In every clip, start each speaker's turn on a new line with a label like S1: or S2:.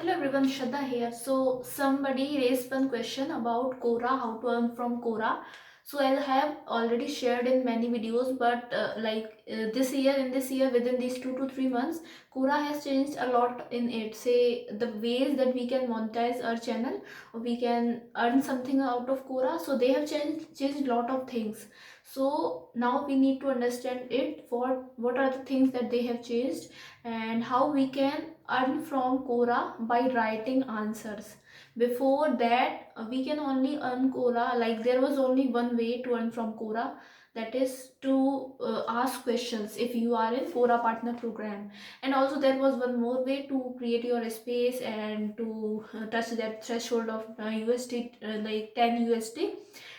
S1: Hello everyone, Shraddha here. So somebody raised one question about Quora, how to earn from Quora. So I have already shared in many videos, but in this year, within these 2 to 3 months, Quora has changed a lot in it. Say the ways that we can monetize our channel, or we can earn something out of Quora. So they have changed a lot of things. So now we need to understand it. What are the things that they have changed, and how we can earn from Quora by writing answers. Before that, we can only earn Quora, like there was only one way to earn from Quora, that is to ask questions if you are in Quora partner program. And also there was one more way to create your space and to touch that threshold of USD, like 10 USD.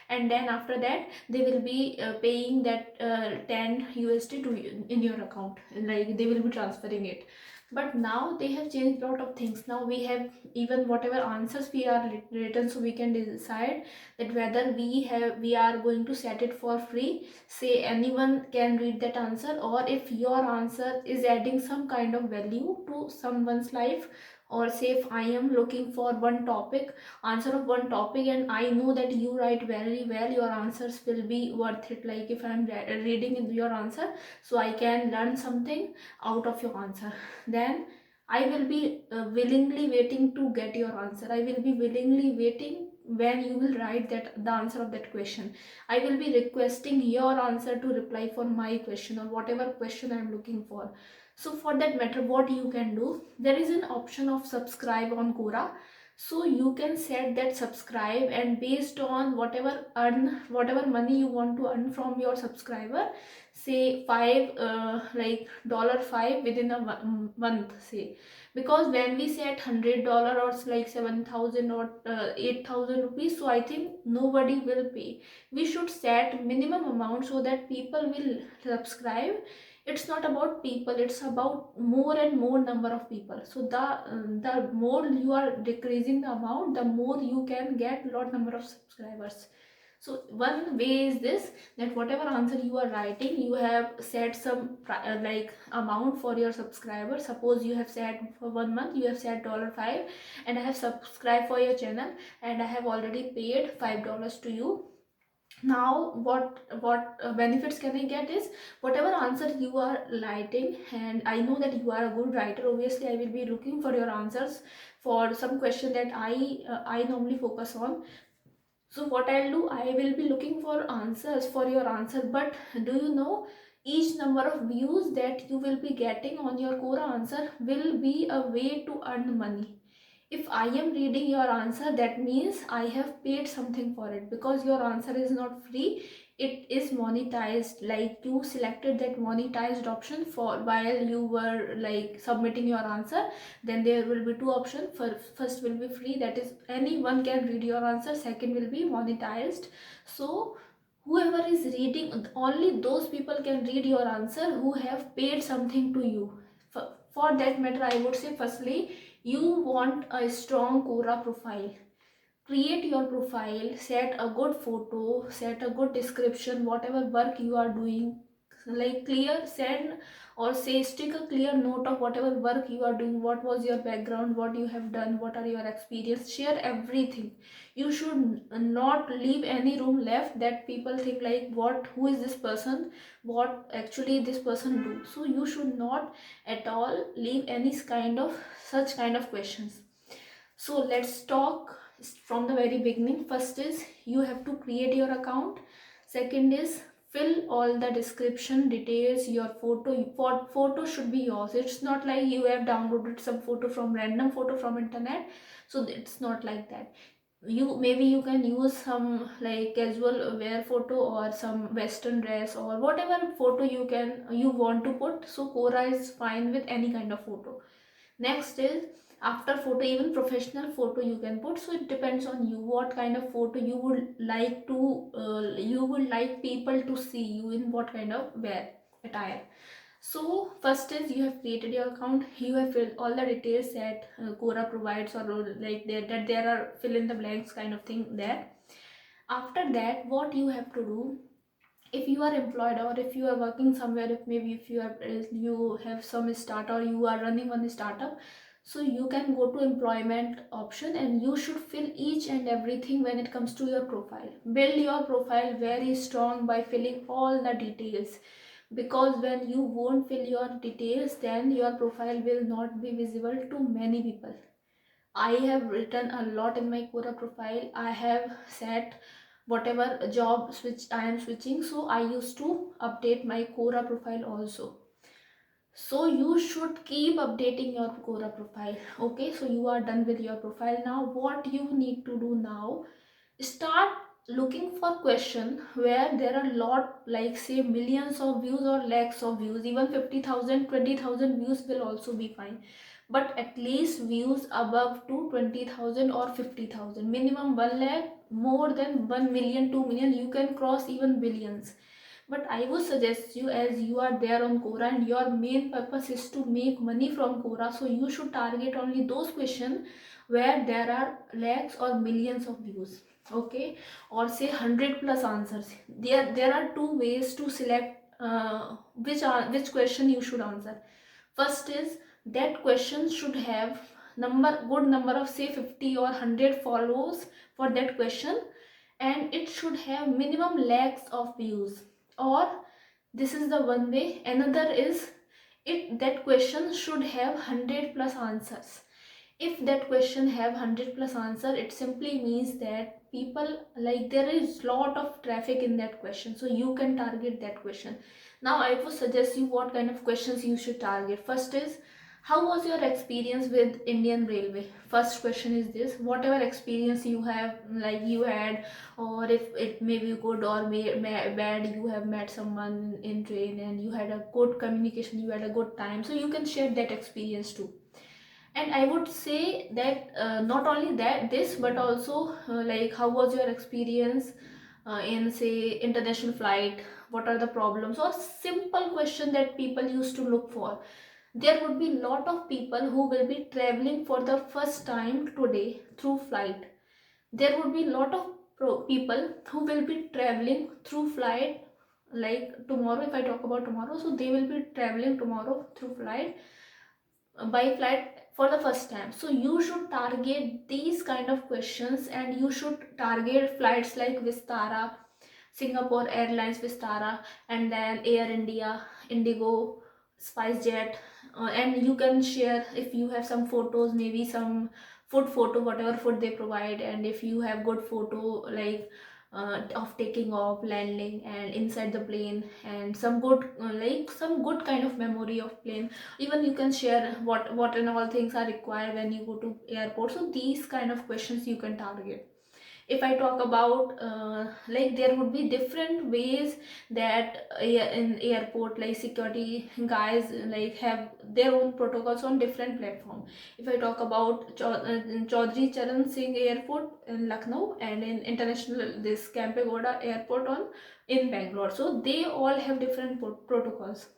S1: And then after that they will be paying that 10 USD to you in your account, like they will be transferring it. But now they have changed a lot of things. Now we have even whatever answers we are written, so we can decide that whether we are going to set it for free, say anyone can read that answer, or if your answer is adding some kind of value to someone's life. Or say if I am looking for one topic, answer of one topic, and I know that you write very well, your answers will be worth it. Like if I'm reading your answer, so I can learn something out of your answer, then I will be willingly waiting to get your answer. I will be willingly waiting when you will write that the answer of that question. I will be requesting your answer to reply for my question or whatever question I am looking for. So for that matter, what you can do, there is an option of subscribe on Quora. So you can set that subscribe, and based on whatever money you want to earn from your subscriber, say five like $5 within a month, say. Because when we set $100 or like 7,000 or 8,000 rupees, so I think nobody will pay. We should set minimum amount so that people will subscribe. It's not about people, it's about more and more number of people. So the more you are decreasing the amount, the more you can get lot number of subscribers. So one way is this, that whatever answer you are writing, you have set some like amount for your subscriber. Suppose you have set for 1 month, you have set $5, and I have subscribed for your channel, and I have already paid $5 to you. Now what benefits can I get is, whatever answer you are writing, and I know that you are a good writer, obviously I will be looking for your answers for some question that I normally focus on. So what I'll do, I will be looking for answers for your answer. But do you know, each number of views that you will be getting on your Quora answer will be a way to earn money. If I am reading your answer, that means I have paid something for it, because your answer is not free, it is monetized. Like you selected that monetized option for while you were like submitting your answer. Then there will be two options. First will be free, that is anyone can read your answer. Second will be monetized. So whoever is reading, only those people can read your answer who have paid something to you. For that matter, I would say, firstly, you want a strong Quora profile. Create your profile, set a good photo, set a good description, whatever work you are doing, like clear, send or say stick a clear note of whatever work you are doing, what was your background, what you have done, what are your experience. Share everything. You should not leave any room left that people think like, what, who is this person, what actually this person do. So you should not at all leave any kind of such kind of questions. So let's talk from the very beginning. First is, you have to create your account. Second is, fill all the description details. Your photo should be yours. It's not like you have downloaded some photo from random photo from internet. So it's not like that. You can use some like casual wear photo or some western dress or whatever photo you want to put. So Quora is fine with any kind of photo. Next is, after photo, even professional photo you can put. So it depends on you what kind of photo you would like to you would like people to see you in, what kind of wear attire. So first is, you have created your account, you have filled all the details that Quora provides, or like that there are fill in the blanks kind of thing there. After that, what you have to do, if you are employed or if you are working somewhere, if maybe if you have some start or you are running on a startup, So you can go to employment option and you should fill each and everything when it comes to your profile. Build your profile very strong by filling all the details, because when you won't fill your details, then your profile will not be visible to many people. I have written a lot in my Quora profile. I have set whatever job switch I am switching, so I used to update my Quora profile also. So you should keep updating your Quora profile. Okay, so you are done with your profile. Now what you need to do now, start looking for question where there are lot, like say millions of views or lakhs of views. Even 50,000 20,000 views will also be fine, but at least views above to 20,000 or 50,000, minimum 1 lakh, more than 1 million 2 million, you can cross even billions. But I would suggest you, as you are there on Quora and your main purpose is to make money from Quora, so you should target only those questions where there are lakhs or millions of views. Okay, or say 100 plus answers. There are two ways to select which question you should answer. First is that question should have good number of say 50 or 100 follows for that question, and it should have minimum lakhs of views. Or this is the one way. Another is, it that question should have 100 plus answers. If that question have 100 plus answer, it simply means that people, like there is lot of traffic in that question, so you can target that question. Now I would suggest you what kind of questions you should target. First is, how was your experience with Indian Railway? First question is this. Whatever experience you have, like you had, or if it may be good or bad, you have met someone in train and you had a good communication, you had a good time, so you can share that experience too. And I would say that not only that this, but also like how was your experience in say international flight, what are the problems, or simple question that people used to look for. There would be lot of people who will be traveling for the first time today through flight. There would be lot of people who will be traveling through flight, like tomorrow. If I talk about tomorrow, so they will be traveling tomorrow through flight, by flight for the first time. So you should target these kind of questions, and you should target flights like Vistara, Singapore Airlines Vistara, and then Air India, Indigo, SpiceJet. And you can share, if you have some photos, maybe some food photo, whatever food they provide, and if you have good photo like of taking off, landing, and inside the plane, and some good like some good kind of memory of plane. Even you can share what and all things are required when you go to airport. So these kind of questions you can target. If I talk about like there would be different ways that in airport, like security guys like have their own protocols on different platform. If I talk about Chaudhry Charan Singh Airport in Lucknow, and in international this Kempegowda Airport on in Bangalore, so they all have different protocols.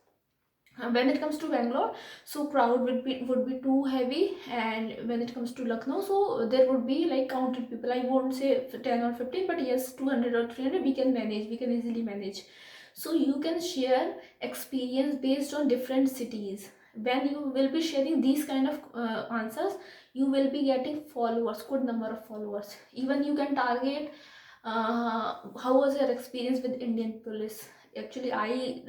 S1: When it comes to Bangalore, so crowd would be too heavy, and when it comes to Lucknow, so there would be like counted people. I won't say 10 or 15, but yes, 200 or 300 we can manage, we can easily manage. So you can share experience based on different cities. When you will be sharing these kind of answers, you will be getting followers, good number of followers. Even you can target how was your experience with Indian police. Actually I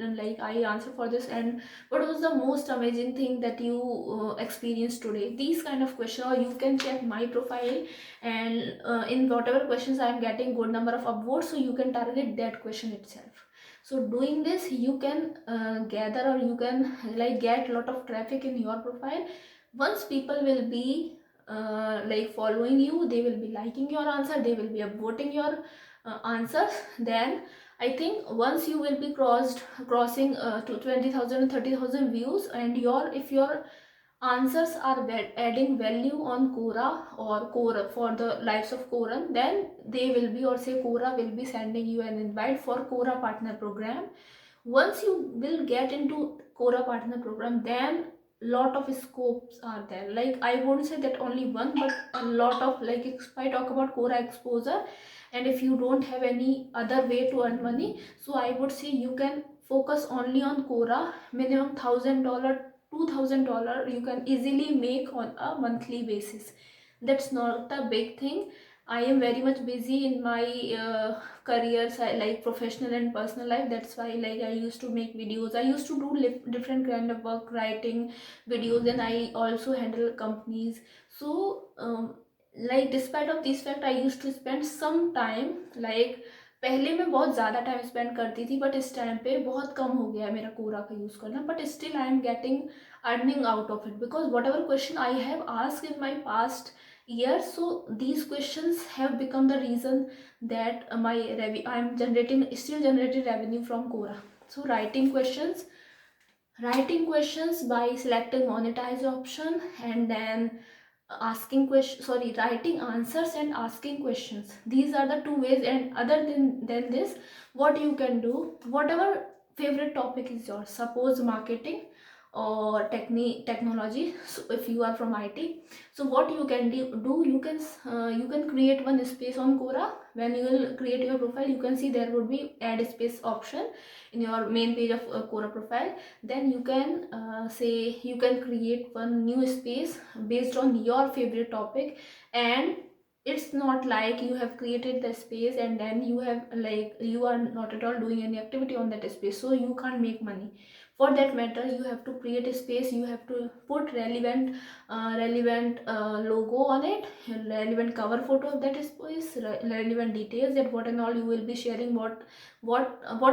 S1: answer for this. And what was the most amazing thing that you experienced today? These kind of question. Or you can check my profile, and in whatever questions I am getting good number of upvotes, so you can target that question itself. So doing this, you can gather, or you can like get a lot of traffic in your profile. Once people will be like following you, they will be liking your answer, they will be upvoting your answers, then I think once you will be crossing to 20,000 and 30,000 views, and if your answers are adding value on Quora or Quora for the lives of Quora, then they will be, or say Quora will be sending you an invite for Quora partner program. Once you will get into Quora partner program, then lot of scopes are there. Like I won't say that only one, but a lot of, like if I talk about Quora exposure, and if you don't have any other way to earn money, so I would say you can focus only on Quora. Minimum $1,000 $2,000 you can easily make on a monthly basis. That's not a big thing. I am very much busy in my career, like professional and personal life. That's why like I used to make videos. I used to do different kind of work, writing videos, and I also handle companies. So like despite of this fact, I used to spend some time, like पहले मैं बहुत ज़्यादा time spend करती थी, but इस time पे बहुत कम हो गया है मेरा कोरा का यूज़ करना. But still I am getting earning out of it, because what ever question I have asked in my past years, so these questions have become the reason that I am still generating revenue from Quora. So writing questions by selecting monetize option, and then writing answers and asking questions. These are the two ways. And other than this, what you can do, whatever favorite topic is yours, suppose marketing or technology. So if you are from IT, so what you can do, you can create one space on Quora. When you will create your profile, you can see there would be add space option in your main page of Quora profile. Then you can say you can create one new space based on your favorite topic. And it's not like you have created the space and then you have, like, you are not at all doing any activity on that space, so you can't make money. For that matter, you have to create a space, you have to put relevant logo on it, relevant cover photo of that space, relevant details, that what and all you will be sharing, what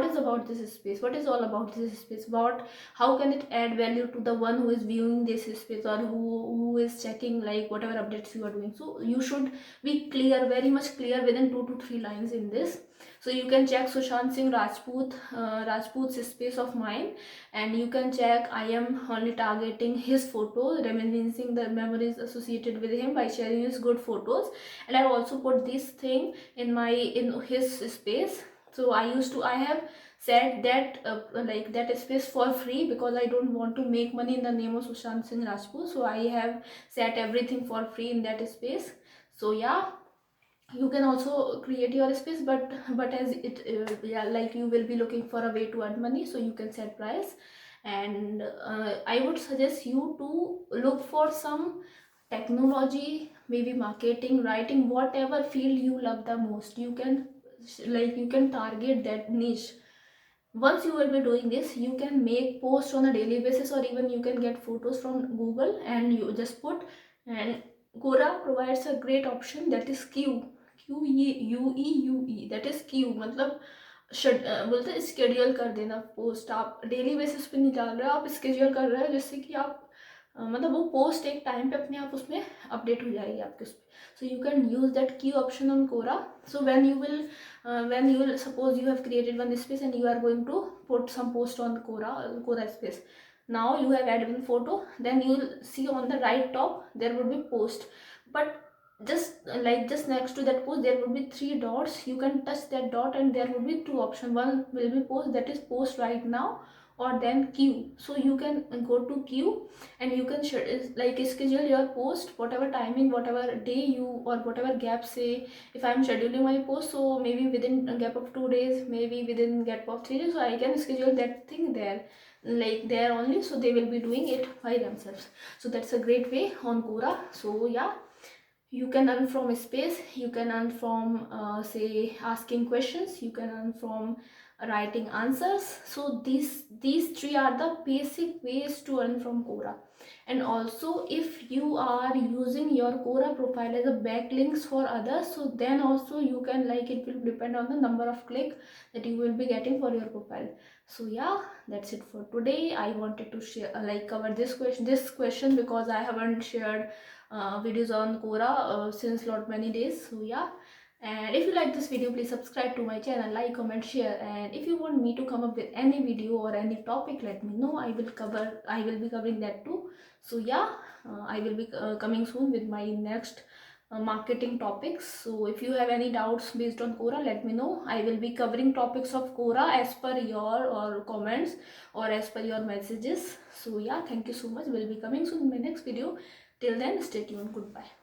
S1: is about this space, what is all about this space, what, how can it add value to the one who is viewing this space, or who is checking like whatever updates you are doing. So you should be clear, very much clear, within 2 to 3 lines in this. So you can check Sushant Singh Rajput's space of mine, and you can check I am only targeting his photo, reminiscing the memories associated with him by sharing his good photos. And I also put this thing in his space. So I have set that like that space for free, because I don't want to make money in the name of Sushant Singh Rajput. So I have set everything for free in that space. So yeah, you can also create your space, but as it yeah, like you will be looking for a way to earn money, so you can set price. And I would suggest you to look for some technology, maybe marketing, writing, whatever field you love the most. You can, like, you can target that niche. Once you will be doing this, you can make posts on a daily basis, or even you can get photos from Google and you just put. And Quora provides a great option, that is queue. QUEUE, that is queue. मतलब बोलते हैं schedule कर देना post. आप daily basis पे नहीं डाल रहे हो, आप स्केड्यूल कर रहे हो, जिससे कि आप मतलब वो पोस्ट एक टाइम पे अपने आप उसमें अपडेट हो जाएगी आपके उस पर. So you can use that queue option on Quora. So when you will suppose you have created one space and you are going to put some post on Quora space. Now you have added one photo, then you will see on the right top there would be post, but just next to that post there would be 3 dots. You can touch that dot and there would be 2 options. One will be post, that is post right now, or then queue. So you can go to queue and you can schedule your post, whatever timing, whatever day you, or whatever gap. Say if I am scheduling my post, so maybe within a gap of 2 days, maybe within gap of 3 days, so I can schedule that thing there, like there only, so they will be doing it by themselves. So that's a great way on Quora. So yeah, you can earn from space, you can earn from say asking questions, you can earn from writing answers. So these 3 are the basic ways to earn from Quora. And also, if you are using your Quora profile as a backlinks for others, so then also you can, like, it will depend on the number of click that you will be getting for your profile. So yeah, that's it for today. I wanted to share, cover this question because I haven't shared videos on Quora since many days. So yeah, and if you like this video, please subscribe to my channel, like, comment, share. And if you want me to come up with any video or any topic, let me know. I will be covering that too. So yeah, I will be coming soon with my next marketing topics. So if you have any doubts based on Quora, let me know. I will be covering topics of Quora as per your or comments or as per your messages. So yeah, thank you so much. We'll be coming soon in my next video. Till then, stay tuned. Goodbye.